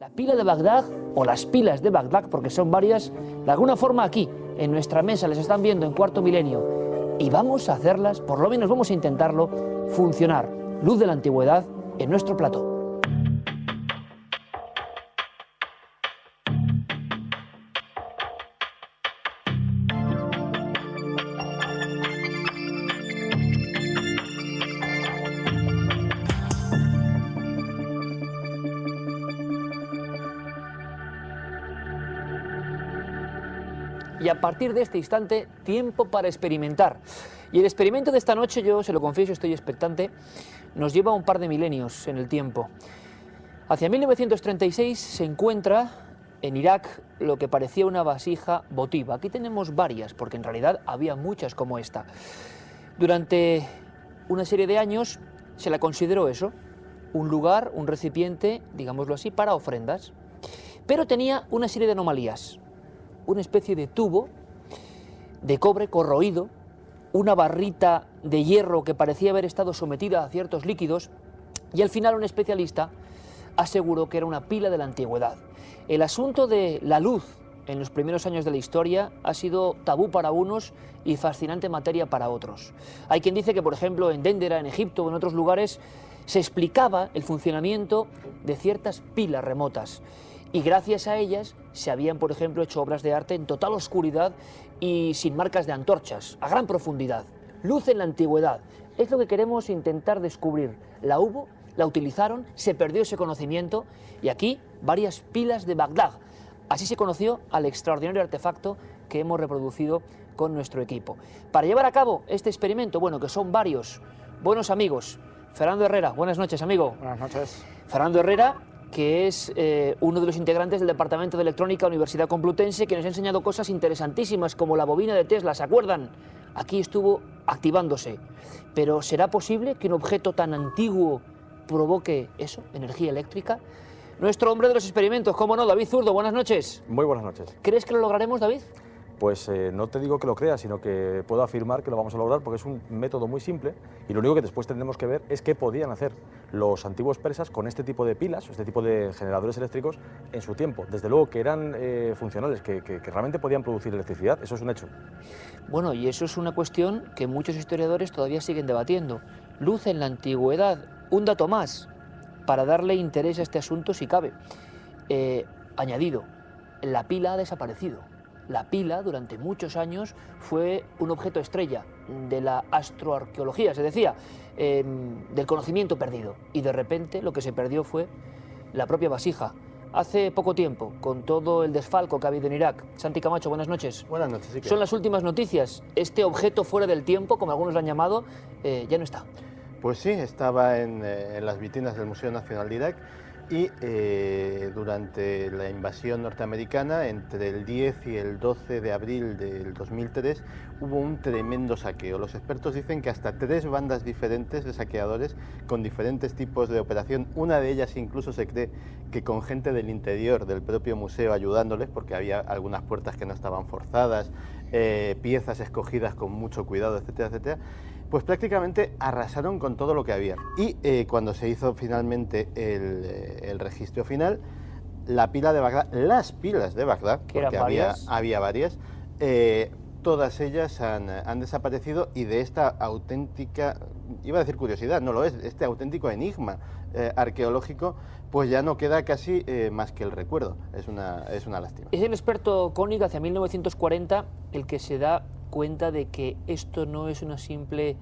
La pila de Bagdad, o las pilas de Bagdad, porque son varias, de alguna forma aquí, en nuestra mesa, les están viendo en Cuarto Milenio. Y vamos a hacerlas, por lo menos vamos a intentarlo, funcionar. Luz de la antigüedad en nuestro plató. Y a partir de este instante, tiempo para experimentar. Y el experimento de esta noche, yo se lo confieso, estoy expectante, nos lleva un par de milenios en el tiempo. Hacia 1936 se encuentra en Irak lo que parecía una vasija votiva. Aquí tenemos varias, porque en realidad había muchas como esta. Durante una serie de años se la consideró eso, un lugar, un recipiente, digámoslo así, para ofrendas. Pero tenía una serie de anomalías. Una especie de tubo de cobre corroído, una barrita de hierro que parecía haber estado sometida a ciertos líquidos, y al final un especialista aseguró que era una pila de la antigüedad. El asunto de la luz en los primeros años de la historia ha sido tabú para unos y fascinante materia para otros. Hay quien dice que, por ejemplo, en Déndera, en Egipto o en otros lugares, se explicaba el funcionamiento de ciertas pilas remotas. Y gracias a ellas se habían, por ejemplo, hecho obras de arte en total oscuridad y sin marcas de antorchas, a gran profundidad. Luz en la antigüedad. Es lo que queremos intentar descubrir. La hubo, la utilizaron, se perdió ese conocimiento y aquí varias pilas de Bagdad. Así se conoció al extraordinario artefacto que hemos reproducido con nuestro equipo. Para llevar a cabo este experimento, bueno, que son varios buenos amigos. Fernando Herrera, buenas noches, amigo. Buenas noches. Fernando Herrera, que es uno de los integrantes del Departamento de Electrónica Universidad Complutense, que nos ha enseñado cosas interesantísimas como la bobina de Tesla, ¿se acuerdan? Aquí estuvo activándose. Pero ¿será posible que un objeto tan antiguo provoque eso, energía eléctrica? Nuestro hombre de los experimentos, cómo no, David Zurdo, buenas noches. Muy buenas noches. ¿Crees que lo lograremos, David? Pues no te digo que lo creas, sino que puedo afirmar que lo vamos a lograr porque es un método muy simple y lo único que después tendremos que ver es qué podían hacer los antiguos persas con este tipo de pilas, este tipo de generadores eléctricos en su tiempo. Desde luego que eran funcionales, que realmente podían producir electricidad, eso es un hecho. Bueno, y eso es una cuestión que muchos historiadores todavía siguen debatiendo. Luz en la antigüedad, un dato más para darle interés a este asunto si cabe. Añadido, la pila ha desaparecido. La pila, durante muchos años, fue un objeto estrella de la astroarqueología, se decía, del conocimiento perdido. Y de repente lo que se perdió fue la propia vasija. Hace poco tiempo, con todo el desfalco que ha habido en Irak. Santi Camacho, buenas noches. Buenas noches, sí que... Son las últimas noticias. Este objeto fuera del tiempo, como algunos lo han llamado, ya no está. Pues sí, estaba en las vitrinas del Museo Nacional de Irak. Y durante la invasión norteamericana, entre el 10 y el 12 de abril del 2003, hubo un tremendo saqueo. Los expertos dicen que hasta 3 bandas diferentes de saqueadores con diferentes tipos de operación, una de ellas incluso se cree que con gente del interior del propio museo ayudándoles, porque había algunas puertas que no estaban forzadas, piezas escogidas con mucho cuidado, etcétera, etcétera. Pues prácticamente arrasaron con todo lo que había. Y cuando se hizo finalmente el registro final, la pila de Bagdad, las pilas de Bagdad, porque había varias, todas ellas han desaparecido y de esta auténtica, iba a decir curiosidad, no lo es, este auténtico enigma arqueológico, pues ya no queda casi más que el recuerdo. Es una lástima. Es el experto Koenig, hacia 1940, el que se da cuenta de que esto no es una simple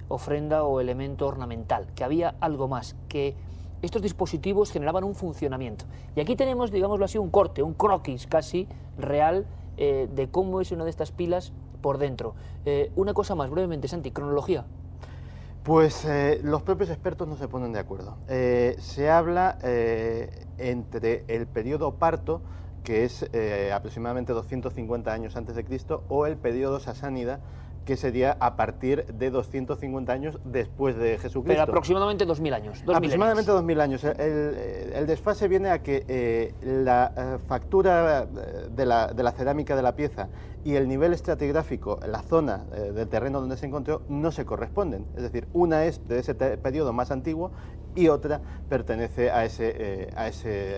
ofrenda o elemento ornamental, que había algo más, que estos dispositivos generaban un funcionamiento. Y aquí tenemos, digámoslo así, un corte, un croquis casi real de cómo es una de estas pilas por dentro. Una cosa más, brevemente, Santi, cronología. Pues los propios expertos no se ponen de acuerdo. Se habla entre el periodo parto, que es aproximadamente 250 años antes de Cristo, o el periodo sasánida, que sería a partir de 250 años después de Jesucristo. Pero aproximadamente 2000 años. Aproximadamente 2000 años. El desfase viene a que la factura de la cerámica de la pieza y el nivel estratigráfico, la zona del terreno donde se encontró, no se corresponden. Es decir, una es de ese periodo más antiguo y otra pertenece a esa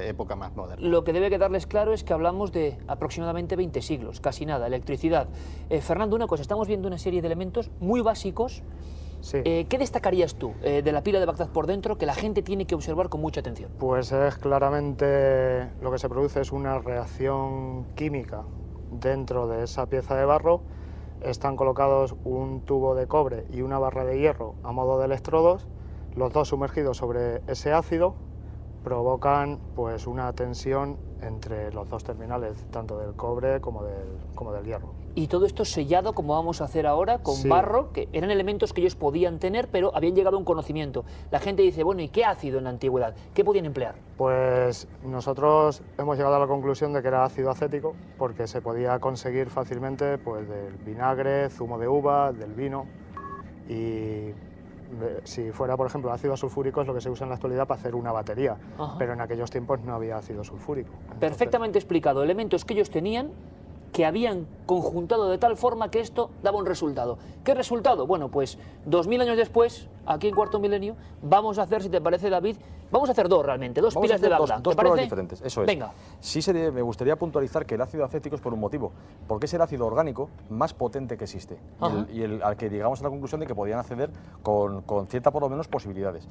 época más moderna. Lo que debe quedarles claro es que hablamos de aproximadamente 20 siglos, casi nada, electricidad. Fernando, una cosa, estamos viendo una serie de elementos muy básicos. Sí. ¿Qué destacarías tú de la pila de Bagdad por dentro que la gente tiene que observar con mucha atención? Pues es claramente lo que se produce es una reacción química dentro de esa pieza de barro. Están colocados un tubo de cobre y una barra de hierro a modo de electrodos, los dos sumergidos sobre ese ácido provocan pues una tensión entre los dos terminales, tanto del cobre como del hierro. Y todo esto sellado, como vamos a hacer ahora, con Sí. barro, que eran elementos que ellos podían tener, pero habían llegado a un conocimiento. La gente dice, bueno, ¿y qué ácido en la antigüedad? ¿Qué podían emplear? Pues nosotros hemos llegado a la conclusión de que era ácido acético, porque se podía conseguir fácilmente pues, del vinagre, zumo de uva, del vino, y si fuera, por ejemplo, ácido sulfúrico es lo que se usa en la actualidad para hacer una batería, Ajá. pero en aquellos tiempos no había ácido sulfúrico. Entonces, Perfectamente explicado, elementos que ellos tenían, que habían conjuntado de tal forma que esto daba un resultado. ¿Qué resultado? Bueno, pues 2000 años después, aquí en Cuarto Milenio, vamos a hacer, si te parece, David, vamos a hacer dos realmente, dos Vamos a pilas de hacer Bagdad. dos ¿Te pruebas parece? diferentes, eso es. Venga. Sí me gustaría puntualizar que el ácido acético es por un motivo, porque es el ácido orgánico más potente que existe Ajá. y el al que llegamos a la conclusión de que podían acceder con cierta, por lo menos, posibilidades.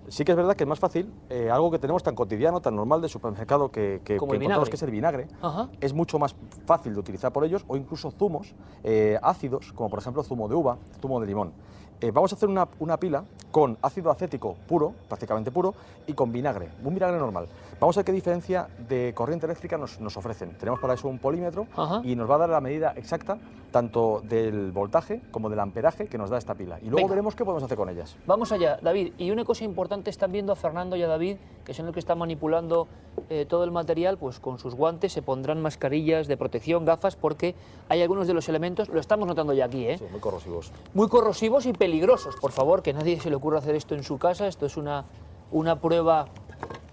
Sí que es verdad que es más fácil, algo que tenemos tan cotidiano, tan normal de supermercado que Como el encontramos, vinagre. que es el vinagre, Ajá. es mucho más fácil de utilizar por ellos, o incluso zumos ácidos, como por ejemplo zumo de uva, zumo de limón. Vamos a hacer una pila con ácido acético puro, prácticamente puro, y con vinagre, un vinagre normal. Vamos a ver qué diferencia de corriente eléctrica nos ofrecen. Tenemos para eso un polímetro Ajá. y nos va a dar la medida exacta tanto del voltaje como del amperaje que nos da esta pila. Y luego Venga. veremos qué podemos hacer con ellas. Vamos allá, David. Y una cosa importante, están viendo a Fernando y a David, que son los que están manipulando todo el material, pues con sus guantes se pondrán mascarillas de protección, gafas, porque hay algunos de los elementos, lo estamos notando ya aquí, Sí, muy corrosivos. muy corrosivos y peligrosos. Por favor, que nadie se le ocurra hacer esto en su casa. Esto es una prueba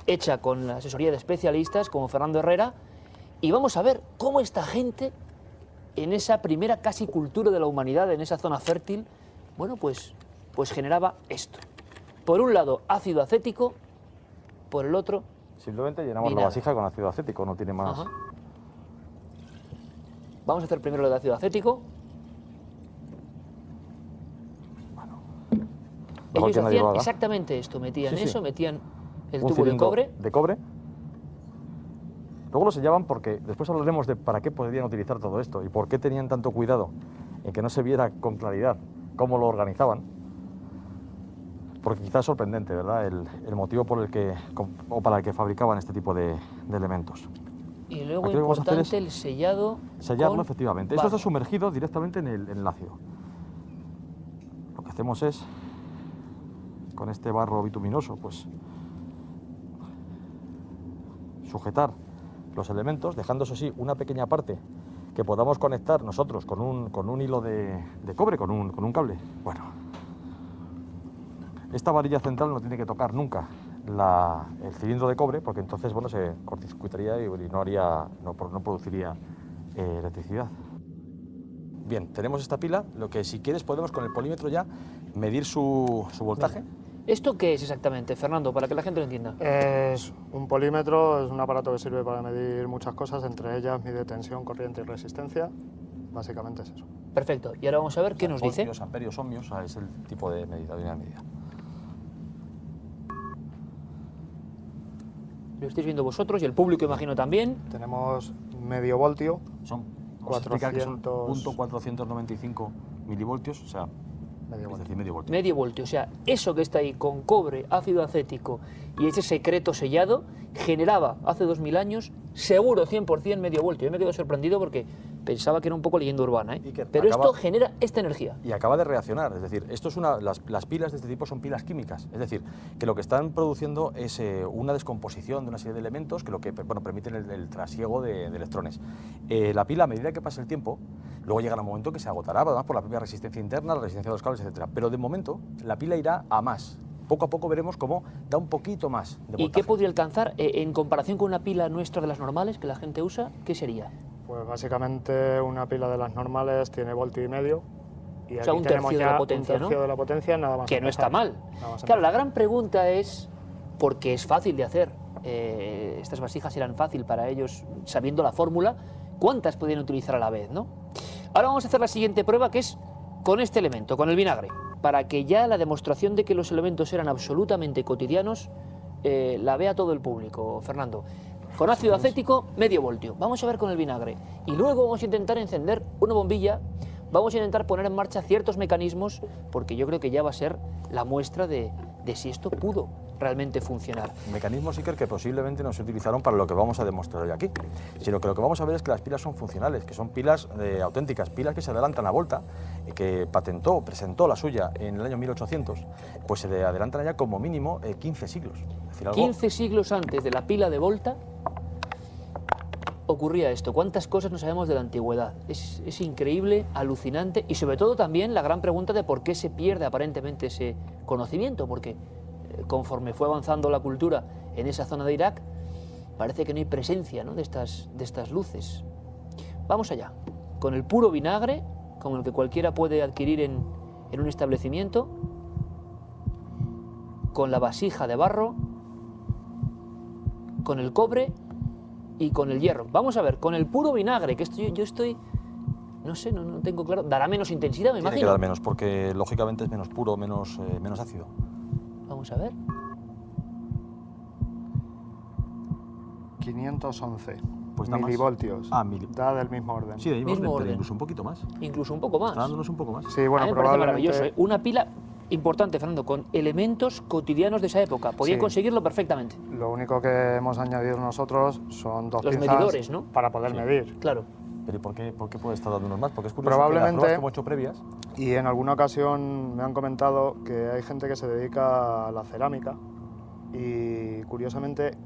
hecha con la asesoría de especialistas como Fernando Herrera. Y vamos a ver cómo esta gente, en esa primera casi cultura de la humanidad, en esa zona fértil, bueno, pues generaba esto. Por un lado, ácido acético, por el otro... Simplemente llenamos Vinagre. la vasija con ácido acético, no tiene más. Ajá. Vamos a hacer primero lo de ácido acético. Mejor Ellos que nadie hacían lo haga. exactamente esto, metían Sí, sí. eso, metían el Un tubo de cilindro cobre. de cobre. Luego lo sellaban porque después hablaremos de para qué podrían utilizar todo esto y por qué tenían tanto cuidado en que no se viera con claridad cómo lo organizaban. Porque quizás es sorprendente, ¿verdad?, el motivo por el que, o para el que fabricaban este tipo de elementos. Y luego Aquí lo que vamos a hacer importante es el sellado. Sellarlo, con efectivamente. Esto barro. está sumergido directamente en el ácido. Lo que hacemos es, con este barro bituminoso, pues sujetar los elementos, dejando eso sí una pequeña parte que podamos conectar nosotros con un hilo de cobre, con un cable. Bueno, esta varilla central no tiene que tocar nunca el cilindro de cobre, porque entonces, bueno, se cortocircuitaría y no produciría electricidad. Bien, tenemos esta pila. Lo que, si quieres, podemos con el polímetro ya medir su voltaje. ¿Esto qué es exactamente, Fernando, para que la gente lo entienda? es un polímetro, es un aparato que sirve para medir muchas cosas, entre ellas mide tensión, corriente y resistencia. Básicamente es eso. Perfecto. Y ahora vamos a ver qué nos dice. Voltios, amperios, ohmios, es el tipo de medida, de una medida. Lo estáis viendo vosotros y el público, imagino, también. Tenemos medio voltio, Son, vamos a explicar que son 400 .495 milivoltios, o sea, medio es voltio. decir, medio voltio. Medio voltio. O sea, eso que está ahí con cobre, ácido acético y ese secreto sellado, generaba hace 2000 años, seguro 100% medio voltio. Yo me quedo sorprendido porque pensaba que era un poco leyenda urbana, ¿eh? Y que Pero acaba- esto genera esta energía. Y acaba de reaccionar, es decir, esto es las pilas de este tipo son pilas químicas, es decir, que lo que están produciendo es una descomposición de una serie de elementos que permiten el trasiego de electrones. La pila, a medida que pasa el tiempo, luego llegará un momento que se agotará, además por la propia resistencia interna, la resistencia de los cables, etc. Pero de momento la pila irá a más. Poco a poco veremos cómo da un poquito más de ¿Y voltaje. qué podría alcanzar en comparación con una pila nuestra de las normales que la gente usa? ¿Qué sería? Pues básicamente una pila de las normales tiene voltio y medio. Y O sea, aquí un tenemos tercio de ya la potencia, un tercio ¿no? de la potencia, nada más Que no está empezar. mal. Nada más Claro, la empezar. gran pregunta es, porque es fácil de hacer. Estas vasijas eran fácil para ellos, sabiendo la fórmula, cuántas podían utilizar a la vez, ¿no? Ahora vamos a hacer la siguiente prueba, que es con este elemento, con el vinagre, para que ya la demostración de que los elementos eran absolutamente cotidianos la vea todo el público, Fernando. Con ácido acético, medio voltio. Vamos a ver con el vinagre. Y luego vamos a intentar encender una bombilla, vamos a intentar poner en marcha ciertos mecanismos, porque yo creo que ya va a ser la muestra de si esto pudo realmente funcionar. Mecanismos, Iker, que posiblemente no se utilizaron para lo que vamos a demostrar hoy aquí, sino que lo que vamos a ver es que las pilas son funcionales, que son pilas auténticas, pilas que se adelantan a Volta, que presentó la suya en el año 1800, pues se le adelantan ya como mínimo 15 siglos. Es decir, 15 siglos antes de la pila de Volta ocurría esto. ¿Cuántas cosas no sabemos de la antigüedad? Es increíble, alucinante, y sobre todo también la gran pregunta de por qué se pierde aparentemente ese conocimiento, porque conforme fue avanzando la cultura en esa zona de Irak, parece que no hay presencia, ¿no?, de estas luces. Vamos allá, con el puro vinagre, como el que cualquiera puede adquirir en un establecimiento, con la vasija de barro, con el cobre y con el hierro. Vamos a ver, con el puro vinagre, que yo estoy, no sé, no tengo claro, dará menos intensidad, me imagino. Tiene que dar menos, porque lógicamente es menos puro, menos ácido. Vamos a ver. 511 Pues da más. milivoltios. Da del mismo orden. Sí, del mismo orden. incluso un poquito más. Incluso un poco más. Está dándonos un poco más. Sí, bueno, A mí me parece probablemente... maravilloso, ¿eh? Una pila importante, Fernando, con elementos cotidianos de esa época. Podían Sí. conseguirlo perfectamente. Lo único que hemos añadido nosotros son dos Los piezas medidores, ¿no? para poder medir. Claro. Pero ¿y por qué puede estar dándonos más? Porque es curioso Probablemente- que las pruebas que hemos hecho previas... Y en alguna ocasión me han comentado que hay gente que se dedica a la cerámica y curiosamente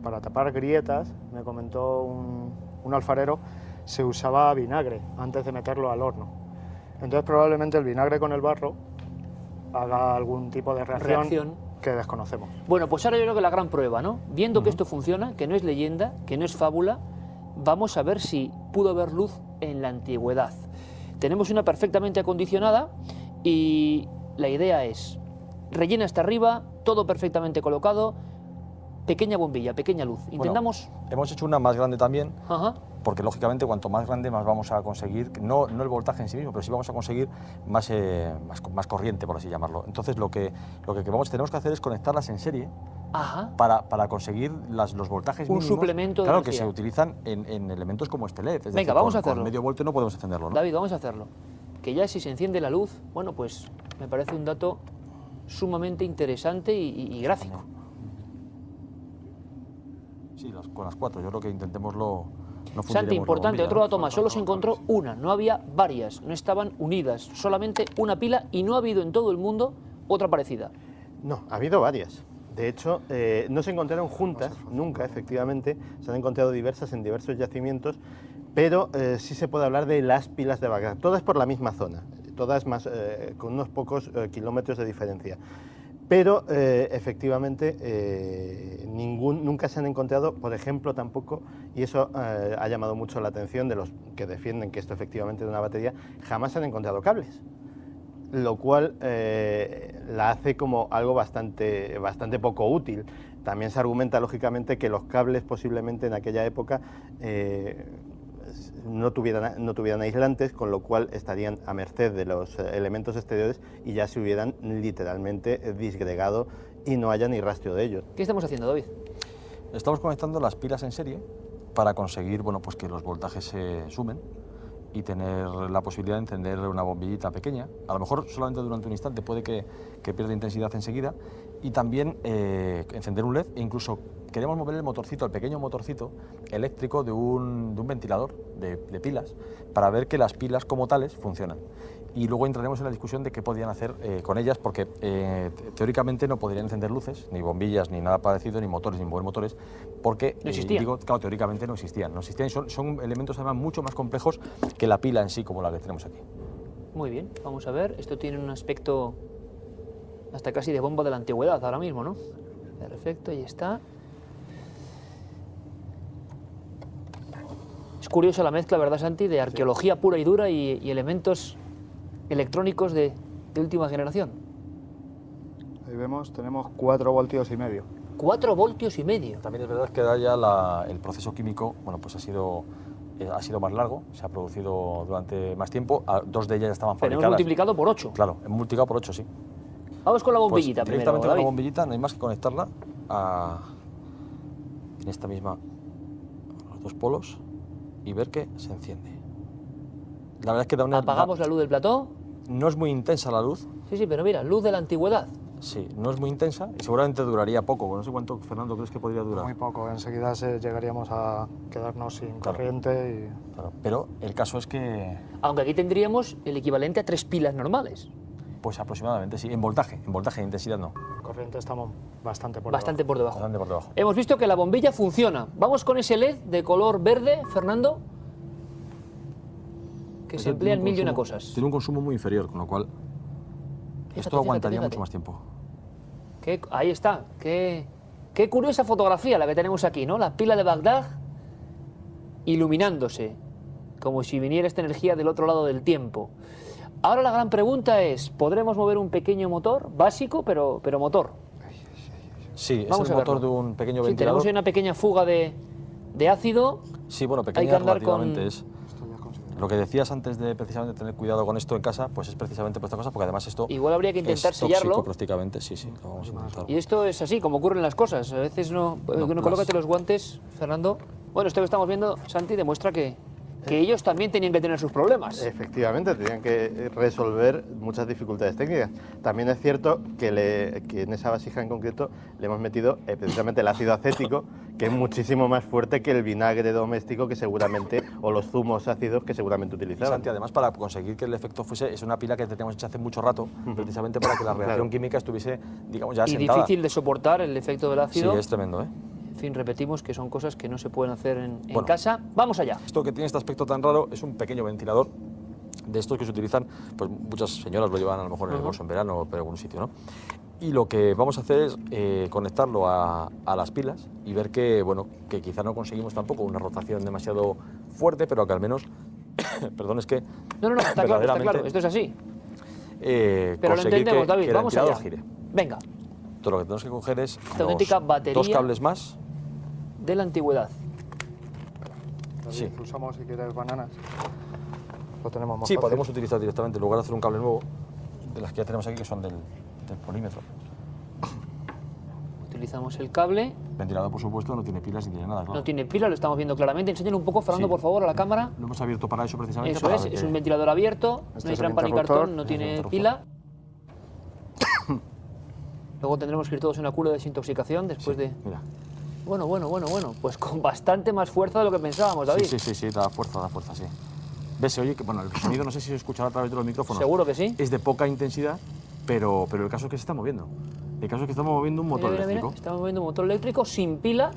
para tapar grietas, me comentó un alfarero, se usaba vinagre antes de meterlo al horno. Entonces probablemente el vinagre con el barro haga algún tipo de reacción que desconocemos. Bueno, pues ahora yo creo que la gran prueba, ¿no? Viendo que esto funciona, que no es leyenda, que no es fábula, vamos a ver si pudo haber luz en la antigüedad. Tenemos una perfectamente acondicionada y la idea es rellena hasta arriba, todo perfectamente colocado, pequeña bombilla, pequeña luz. Intentamos... Bueno, hemos hecho una más grande también, Ajá. porque lógicamente cuanto más grande más vamos a conseguir, no el voltaje en sí mismo, pero sí vamos a conseguir más corriente, por así llamarlo. Entonces lo que tenemos que hacer es conectarlas en serie Ajá. para conseguir los voltajes Un mínimos. suplemento de claro, que energía. se utilizan en elementos como este LED. Es Venga, decir, vamos a con hacerlo. medio voltio no podemos encenderlo, ¿no? David, vamos a hacerlo. Que ya si se enciende la luz, bueno, pues me parece un dato sumamente interesante y gráfico. Sí, con las 4. Yo creo que intentémoslo. No Santi, fundiremos importante, la otro bombilla, dato más, solo se encontró una, no había varias, no estaban unidas, solamente una pila y no ha habido en todo el mundo otra parecida. No, ha habido varias. De hecho, no se encontraron juntas, nunca, efectivamente. Se han encontrado diversas en diversos yacimientos, pero sí se puede hablar de las pilas de Bagdad. Todas por la misma zona, todas más, con unos pocos kilómetros de diferencia. Pero efectivamente nunca se han encontrado, por ejemplo, tampoco, y eso ha llamado mucho la atención de los que defienden que esto efectivamente es una batería, jamás se han encontrado cables, lo cual la hace como algo bastante poco útil. También se argumenta lógicamente que los cables posiblemente en aquella época no tuvieran aislantes, con lo cual estarían a merced de los elementos exteriores y ya se hubieran literalmente disgregado y no haya ni rastro de ellos. ¿Qué estamos haciendo, David? Estamos conectando las pilas en serie para conseguir, bueno, pues que los voltajes se sumen y tener la posibilidad de encender una bombillita pequeña. A lo mejor solamente durante un instante, puede que pierda intensidad enseguida. Y también encender un LED, e incluso queremos mover el motorcito, el pequeño motorcito eléctrico de un ventilador de pilas, para ver que las pilas como tales funcionan. Y luego entraremos en la discusión de qué podían hacer con ellas, porque teóricamente no podrían encender luces, ni bombillas, ni nada parecido, ni motores, ni mover motores, porque, no existían. Claro, teóricamente no existían. Son elementos además mucho más complejos que la pila en sí, como la que tenemos aquí. Muy bien, vamos a ver, esto tiene un aspecto hasta casi de bomba de la antigüedad ahora mismo, ¿no? Perfecto, ahí está. Es curiosa la mezcla, ¿verdad, Santi?, de arqueología pura y dura y elementos electrónicos de última generación. Ahí vemos, tenemos 4 voltios y medio. 4 voltios y medio. También es verdad que el proceso químico, bueno, pues ha sido más largo, se ha producido durante más tiempo, 2 de ellas ya estaban Pero hemos fabricadas. multiplicado por 8. Claro, hemos multiplicado por 8, sí. Vamos con la Pues bombillita primero, directamente con David. la bombillita no hay más que conectarla en esta misma, los 2 polos, y ver que se enciende. La verdad es que da una... Apagamos la luz del plató. No es muy intensa la luz, Sí, pero mira, luz de la antigüedad. sí, no es muy intensa y seguramente duraría poco. No sé cuánto, Fernando, crees que podría durar. Muy poco, enseguida llegaríamos a quedarnos sin Claro. corriente Claro, pero el caso es que, Aunque aquí tendríamos el equivalente a 3 pilas normales. pues aproximadamente, sí, en voltaje, en intensidad no, y corriente estamos bastante por Bastante por debajo. bastante por debajo. Hemos visto que la bombilla funciona. Vamos con ese LED de color verde, Fernando, que se emplea en mil y una cosas. Tiene un consumo muy inferior, con lo cual Fíjate, esto fíjate, aguantaría fíjate. mucho más tiempo. Ahí está. Qué curiosa fotografía la que tenemos aquí, ¿no? La pila de Bagdad iluminándose, como si viniera esta energía del otro lado del tiempo. Ahora la gran pregunta es, ¿podremos mover un pequeño motor? Básico, pero motor. Sí, es Vamos el a motor verlo. de un pequeño Sí, ventilador. tenemos ahí una pequeña fuga de ácido. Sí, bueno, Hay que pequeña andar con- relativamente es. Lo que decías antes de precisamente tener cuidado con esto en casa, pues es precisamente por esta cosa, porque además esto Igual habría que intentar es tóxico sellarlo. prácticamente, sí, sí, lo vamos a intentar. Y esto es así, como ocurren las cosas. A veces no... colócate los guantes, Fernando. Bueno, esto que estamos viendo, Santi, demuestra que ellos también tenían que tener sus problemas. Efectivamente, tenían que resolver muchas dificultades técnicas. También es cierto que en esa vasija en concreto le hemos metido precisamente el ácido acético, que es muchísimo más fuerte que el vinagre doméstico que seguramente, o los zumos ácidos que seguramente Y utilizaban. Santi, además, para conseguir que el efecto fuese, es una pila que teníamos hecha hace mucho rato, precisamente para que la reacción Claro. química estuviese, digamos, ya Y asentada. difícil de soportar el efecto del Sí, ácido. es tremendo, ¿eh? En fin, repetimos que son cosas que no se pueden hacer en Bueno. casa. Vamos allá. Esto que tiene este aspecto tan raro es un pequeño ventilador de estos que se utilizan, pues muchas señoras lo llevan a lo mejor en el bolso en verano o en algún sitio, ¿no? Y lo que vamos a hacer es conectarlo a las pilas y ver que, bueno, que quizá no conseguimos tampoco una rotación demasiado fuerte, pero que al menos, perdón, es que No, está claro, verdaderamente, esto es así. Pero lo conseguir entendemos, que David, el vamos ventilador allá. gire. Venga, Todo lo que tenemos que coger es Esta auténtica batería. 2 cables más. de la antigüedad. Sí. Usamos, si quieres, bananas. Lo tenemos más Sí, fácil. podemos utilizar directamente, en lugar de hacer un cable nuevo, de las que ya tenemos aquí, que son del polímetro. Utilizamos el cable. El ventilador, por supuesto, no tiene pilas ni tiene nada, claro. No tiene pila, lo estamos viendo claramente. Enséñalo un poco, Fernando, Sí. por favor, a la cámara. Lo hemos abierto para eso precisamente. Eso para es, ver es que- un ventilador abierto, Este no hay es el trampa ni interruptor. cartón, no Este es el tiene interruptor. pila. Luego tendremos que ir todos a una cura de desintoxicación después de... Mira. Bueno, pues con bastante más fuerza de lo que pensábamos, David. Sí, da fuerza, sí. ¿Ves? Se oye que, bueno, el sonido no sé si se escuchará a través de los micrófonos. Seguro que sí. Es de poca intensidad, pero el caso es que se está moviendo. El caso es que estamos moviendo un motor Mira, eléctrico. estamos moviendo un motor eléctrico sin pila.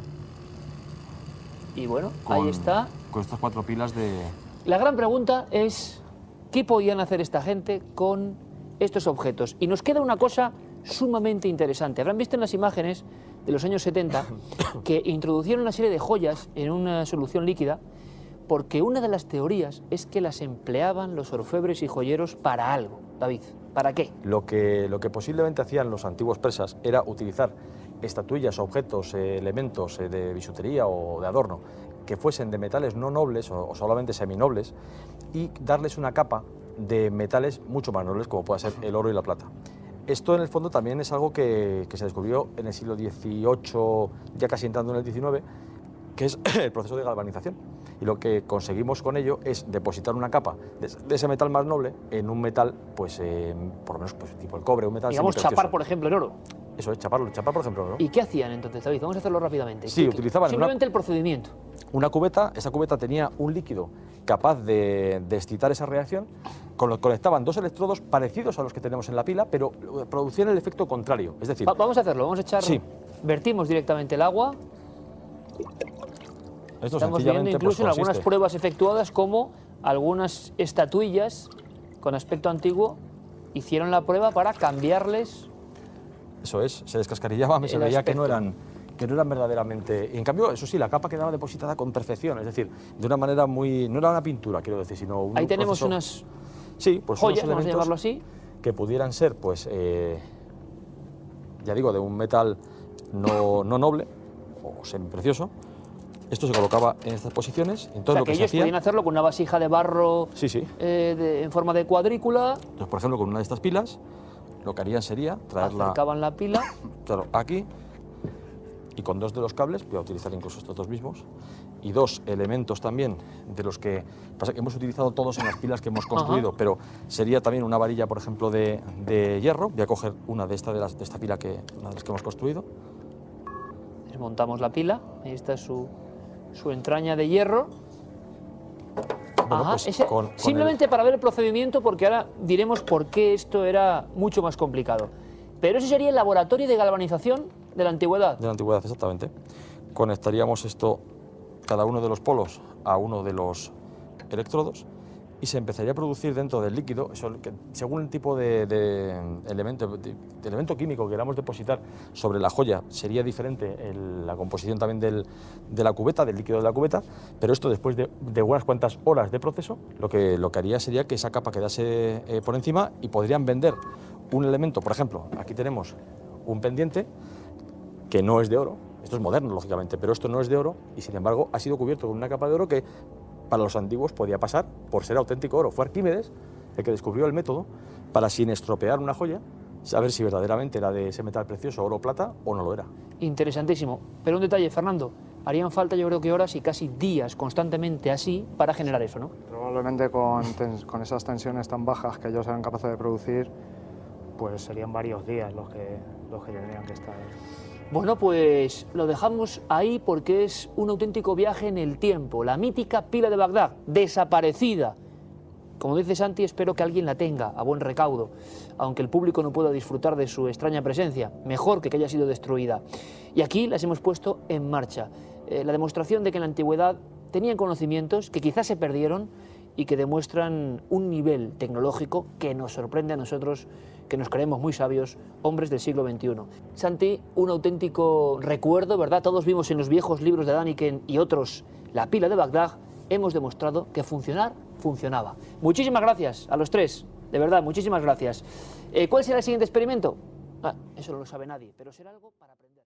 Y bueno, ahí está. Con estas 4 pilas de... La gran pregunta es, ¿qué podían hacer esta gente con estos objetos? Y nos queda una cosa sumamente interesante. Habrán visto en las imágenes de los años 70 que introducieron una serie de joyas en una solución líquida porque una de las teorías es que las empleaban los orfebres y joyeros para algo. David, ¿para qué? Lo que posiblemente hacían los antiguos persas era utilizar estatuillas, objetos, elementos de bisutería o de adorno que fuesen de metales no nobles o solamente seminobles y darles una capa de metales mucho más nobles como pueda ser el oro y la plata. Esto en el fondo también es algo que se descubrió en el siglo XVIII, ya casi entrando en el XIX, que es el proceso de galvanización. Y lo que conseguimos con ello es depositar una capa de ese metal más noble en un metal, pues por lo menos pues, tipo el cobre, un metal Digamos, semiprecioso. chapar, por ejemplo, el oro. Eso es, chapar por ejemplo, ¿no? ¿Y qué hacían entonces, David? Vamos a hacerlo rápidamente. Sí, utilizaban simplemente el procedimiento. Una cubeta, esa cubeta tenía un líquido capaz de excitar esa reacción, con lo que conectaban 2 electrodos parecidos a los que tenemos en la pila, pero producían el efecto contrario. Es decir, Vamos a hacerlo, vamos a echar... Sí. Vertimos directamente el agua. esto Estamos viendo sencillamente incluso pues, en algunas consiste- pruebas efectuadas como algunas estatuillas con aspecto antiguo hicieron la prueba para cambiarles. Eso es, se descascarillaban, se El veía que no aspecto. eran verdaderamente... Y en cambio, eso sí, la capa quedaba depositada con perfección, es decir, de una manera muy... No era una pintura, quiero decir, sino un Ahí tenemos proceso- unas Sí, pues joyas, unos vamos a elementos llamarlo así. que pudieran ser, pues, ya digo, de un metal no noble o semiprecioso. Esto se colocaba en estas posiciones. Entonces, O sea, lo que que se ellos hacía, podían hacerlo con una vasija de barro sí, sí. en forma de cuadrícula, Entonces, por ejemplo, con una de estas pilas, lo que harían sería traerla, acercaban la pila. claro, aquí, y con dos de los cables, voy a utilizar incluso estos dos mismos, y dos elementos también de los que pasa que hemos utilizado todos en las pilas que hemos construido, pero sería también una varilla, por ejemplo, de hierro. Voy a coger una de esta pila una de las que hemos construido. Desmontamos la pila, ahí está su entraña de hierro. Bueno, Ajá, pues con simplemente para ver el procedimiento, porque ahora diremos por qué esto era mucho más complicado. Pero ese sería el laboratorio de galvanización de la antigüedad. de la antigüedad, exactamente. Conectaríamos esto, cada uno de los polos, a uno de los electrodos, y se empezaría a producir dentro del líquido, según el tipo de elemento químico que queramos depositar sobre la joya, sería diferente la composición también de la cubeta, del líquido de la cubeta, pero esto después de unas cuantas horas de proceso, lo que haría sería que esa capa quedase por encima y podrían vender un elemento. Por ejemplo, aquí tenemos un pendiente que no es de oro, esto es moderno lógicamente, pero esto no es de oro y sin embargo ha sido cubierto con una capa de oro que para los antiguos podía pasar por ser auténtico oro. Fue Arquímedes el que descubrió el método para, sin estropear una joya, saber si verdaderamente era de ese metal precioso, oro o plata, o no lo era. Interesantísimo. Pero un detalle, Fernando, harían falta yo creo que horas y casi días constantemente así para generar eso, ¿no? Probablemente con esas tensiones tan bajas que ellos eran capaces de producir, pues serían varios días los que tendrían que estar. Bueno, pues lo dejamos ahí porque es un auténtico viaje en el tiempo. La mítica pila de Bagdad, desaparecida. Como dice Santi, espero que alguien la tenga a buen recaudo, aunque el público no pueda disfrutar de su extraña presencia. Mejor que haya sido destruida. Y aquí las hemos puesto en marcha. La demostración de que en la antigüedad tenían conocimientos que quizás se perdieron y que demuestran un nivel tecnológico que nos sorprende a nosotros, que nos creemos muy sabios, hombres del siglo XXI. Santi, un auténtico recuerdo, ¿verdad? Todos vimos en los viejos libros de Däniken y otros la pila de Bagdad. Hemos demostrado que funcionaba. Muchísimas gracias a los tres, de verdad, muchísimas gracias. ¿Cuál será el siguiente experimento? Eso no lo sabe nadie, pero será algo para aprender.